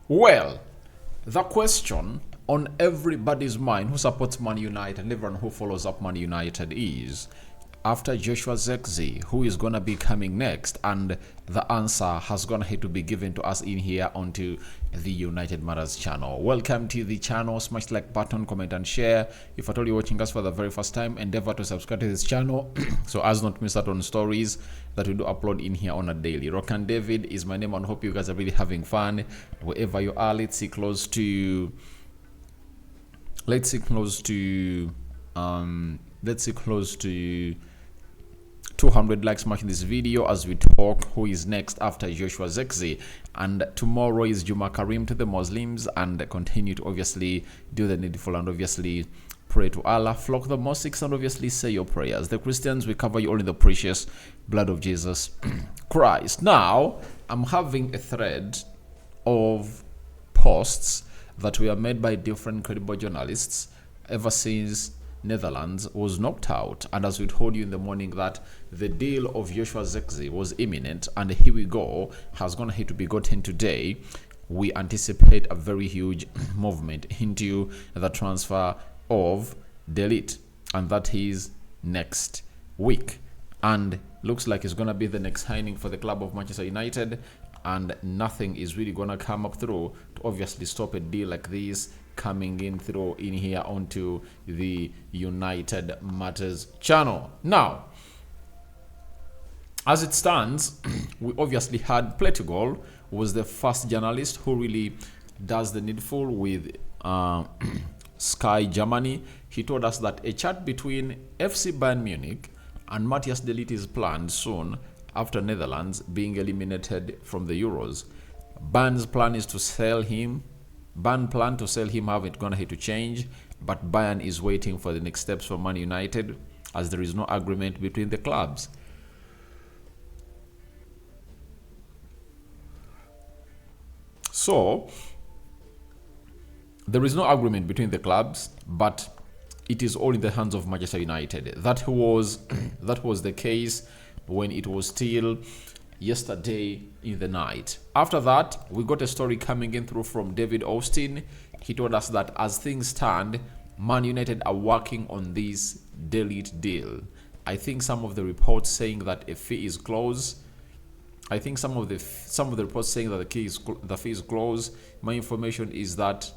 Well, the question on everybody's mind who supports Man United and everyone who follows up Man United is, after Joshua Zirkzee, who is going to be coming next? And the answer has gone ahead to be given to us in here onto the United Matters channel. Welcome to the channel. Smash the like button, comment and share. If at all you're watching us for the very first time, endeavor to subscribe to this channel so as not miss out on stories that we do upload in here on a daily. Rock and David is my name, and hope you guys are really having fun wherever you are. Let's see close to 200 likes marking this video as we talk who is next after Joshua Zirkzee. And tomorrow is Juma Karim to the Muslims, and continue to obviously do the needful and obviously pray to Allah, flock the mosques, and obviously say your prayers. The Christians, we cover you all in the precious blood of Jesus Christ. Now, I'm having a thread of posts that were made by different credible journalists ever since Netherlands was knocked out, and as we told you in the morning that the deal of Joshua Zirkzee was imminent, and here we go, has gone ahead to be gotten today. We anticipate a very huge movement into the transfer of De Ligt, and that is next week, and looks like it's going to be the next signing for the club of Manchester United, and nothing is really going to come up through to obviously stop a deal like this coming in through in here onto the United Matters channel. Now, as it stands, we obviously had Plettigol, who was the first journalist who really does the needful with Sky Germany. He told us that a chat between FC Bayern Munich and Matthijs de Ligt is planned soon after Netherlands being eliminated from the Euros. Bayern's plan is to sell him. Bayern plan to sell him haven't gone ahead to change, but Bayern is waiting for the next steps for Man United, as there is no agreement between the clubs. So there is no agreement between the clubs, but it is all in the hands of Manchester United. That was the case when it was still yesterday in the night. After that, we got a story coming in through from David Austin. He told us that as things stand, Man United are working on this De Ligt deal. I think some of the reports saying that a fee is close. I think some of the reports saying that the fee is close. My information is that's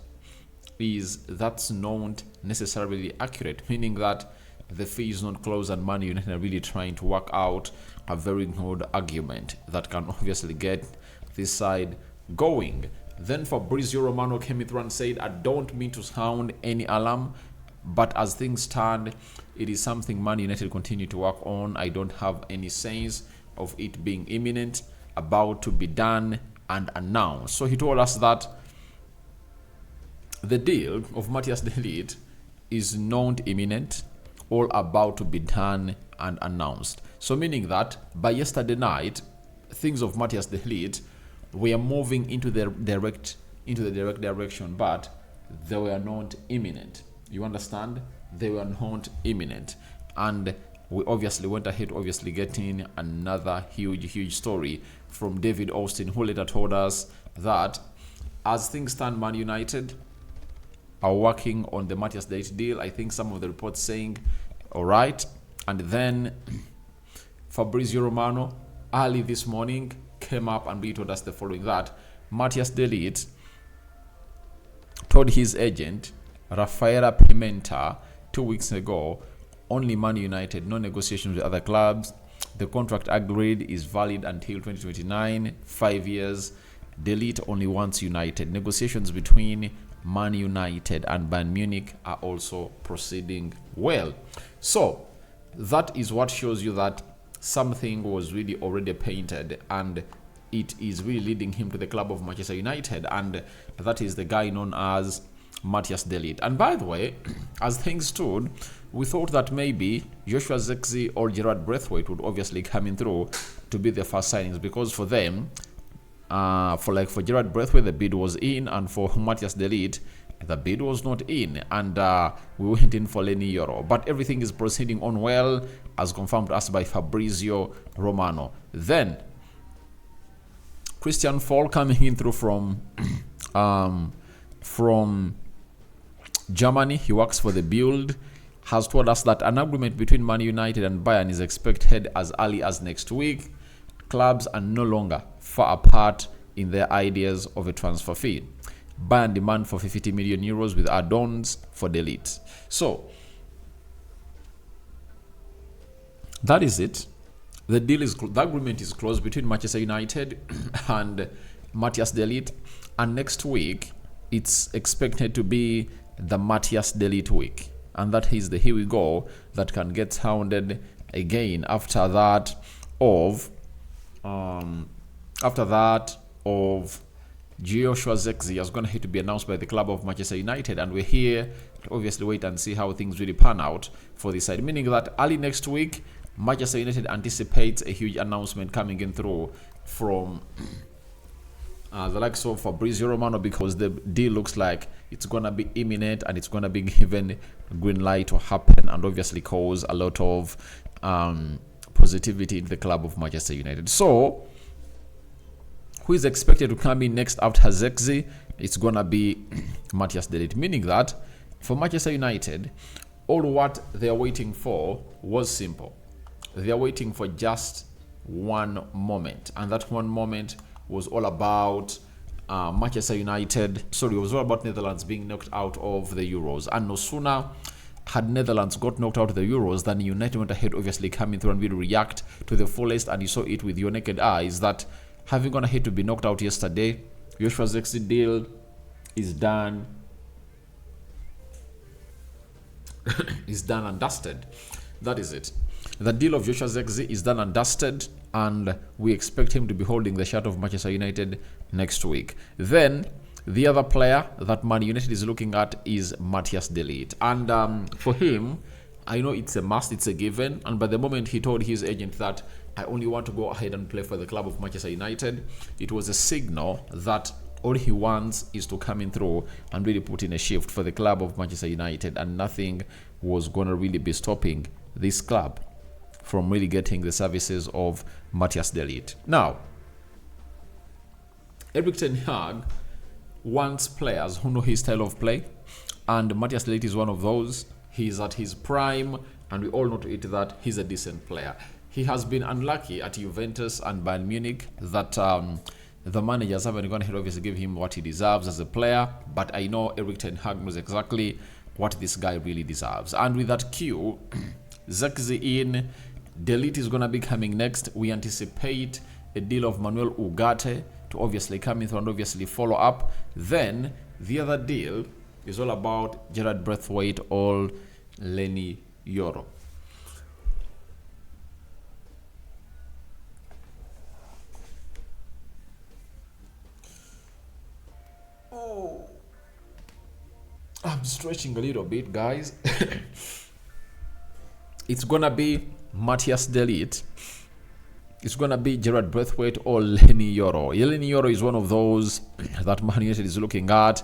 not necessarily accurate, meaning that the fee is not closed, and Man United are really trying to work out a very good argument that can obviously get this side going. Then Fabrizio Romano came in through and said, I don't mean to sound any alarm, but as things stand, it is something Man United continue to work on. I don't have any sense of it being imminent, about to be done and announced. So he told us that the deal of Matthijs de Ligt is not imminent, all about to be done and announced. So meaning that by yesterday night, things of Matthijs de Ligt were moving into the direct direction, but they were not imminent. You understand? They were not imminent. And we obviously went ahead obviously getting another huge story from David Austin, who later told us that as things stand, Man United are working on the Matthijs de Ligt deal. I think some of the reports saying all right. And then Fabrizio Romano early this morning came up and told us the following, that Matthijs de Ligt told his agent Rafaela Pimenta 2 weeks ago, only Man United, no negotiations with other clubs. The contract agreed is valid until 2029, 5 years. De Ligt only wants United. Negotiations between Man United and Bayern Munich are also proceeding well. So that is what shows you that something was really already painted, and it is really leading him to the club of Manchester United, and that is the guy known as Matthijs de Ligt. And by the way, as things stood, we thought that maybe Joshua Zirkzee or Gerard Braithwaite would obviously come in through to be the first signings, because for them, for Gerard Braithwaite, the bid was in, and for Matthijs de Ligt, the bid was not in, and we went in for Lenny Euro. But everything is proceeding on well, as confirmed to us by Fabrizio Romano. Then Christian Fall coming in through from Germany. He works for the Build. Has told us that an agreement between Man United and Bayern is expected as early as next week. Clubs are no longer far apart in their ideas of a transfer fee. Bayern demand for 50 million euros with add-ons for De Ligt. So that is it. The agreement is closed between Manchester United and Matthijs de Ligt, and next week it's expected to be the Matthijs de Ligt week, and that is the here we go that can get sounded again after that of Joshua Zirkzee is going to have to be announced by the club of Manchester United, and we're here to obviously wait and see how things really pan out for this side, meaning that early next week Manchester United anticipates a huge announcement coming in through from the likes of Fabrizio Romano, because the deal looks like it's going to be imminent and it's going to be given green light to happen and obviously cause a lot of positivity in the club of Manchester United. So who is expected to come in next after Zirkzee? It's going to be Matthijs de Ligt, meaning that for Manchester United, all what they are waiting for was simple. They are waiting for just one moment, and that one moment was all about Manchester United. Sorry, it was all about Netherlands being knocked out of the Euros. And no sooner had Netherlands got knocked out of the Euros than United went ahead, obviously coming through and really react to the fullest. And you saw it with your naked eyes that having gone ahead to be knocked out yesterday, Joshua Zirkzee deal is done. Is done and dusted. That is it. The deal of Joshua Zirkzee is done and dusted, and we expect him to be holding the shirt of Manchester United next week. Then the other player that Man United is looking at is Matthijs de Ligt, and for him, I know it's a must, it's a given. And by the moment he told his agent that I only want to go ahead and play for the club of Manchester United, it was a signal that all he wants is to come in through and really put in a shift for the club of Manchester United, and nothing was going to really be stopping this club from really getting the services of Matthijs de Ligt. Now, Erik ten Hag wants players who know his style of play, and Matthijs de Ligt is one of those. He's at his prime, and we all know to it that he's a decent player. He has been unlucky at Juventus and Bayern Munich that the managers haven't gone ahead to obviously give him what he deserves as a player, but I know Erik ten Hag knows exactly what this guy really deserves. And with that cue, Zirkzee in, De Ligt is going to be coming next. We anticipate a deal of Manuel Ugarte to obviously come in and obviously follow up. Then the other deal is all about Gerard Braithwaite or Lenny Yoro. Oh, I'm stretching a little bit, guys. It's gonna be Matthijs de Ligt. It's gonna be Gerard Braithwaite or Lenny Yoro. Lenny Yoro is one of those that Man United is looking at,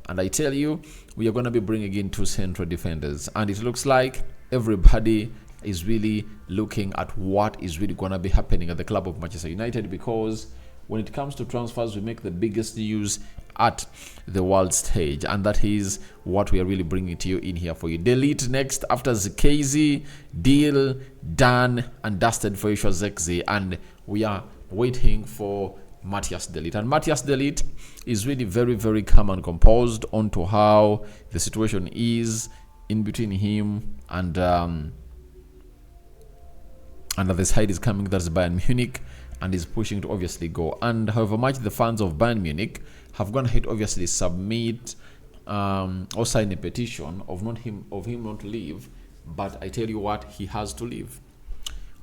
and I tell you, we are gonna be bringing in two central defenders, and it looks like everybody is really looking at what is really gonna be happening at the club of Manchester United, because when it comes to transfers, we make the biggest news at the world stage, and that is what we are really bringing to you in here for you. De Ligt next after Zirkzee, deal done and dusted for Joshua Zirkzee, and we are waiting for Matthijs de Ligt. And Matthijs de Ligt is really very, very calm and composed onto how the situation is in between him and the side is coming, that's Bayern Munich, and is pushing to obviously go. And however much the fans of Bayern Munich have gone ahead obviously submit or sign a petition of him not to leave, but I tell you what, he has to leave.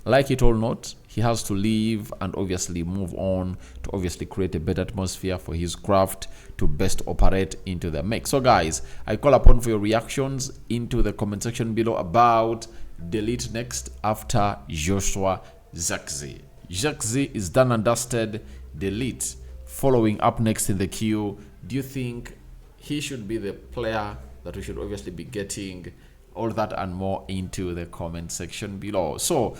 Like it or not, he has to leave and obviously move on to obviously create a better atmosphere for his craft to best operate into the mix. So guys, I call upon for your reactions into the comment section below about De Ligt next after Joshua Zirkzee. Zirkzee is done and dusted. De Ligt following up next in the queue. Do you think he should be the player that we should obviously be getting? All that and more into the comment section below. So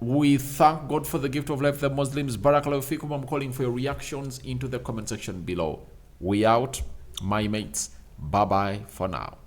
We thank God for the gift of life, the Muslims. Barakallahu fikum. I'm calling for your reactions into the comment section below. We out, my mates. Bye bye for now.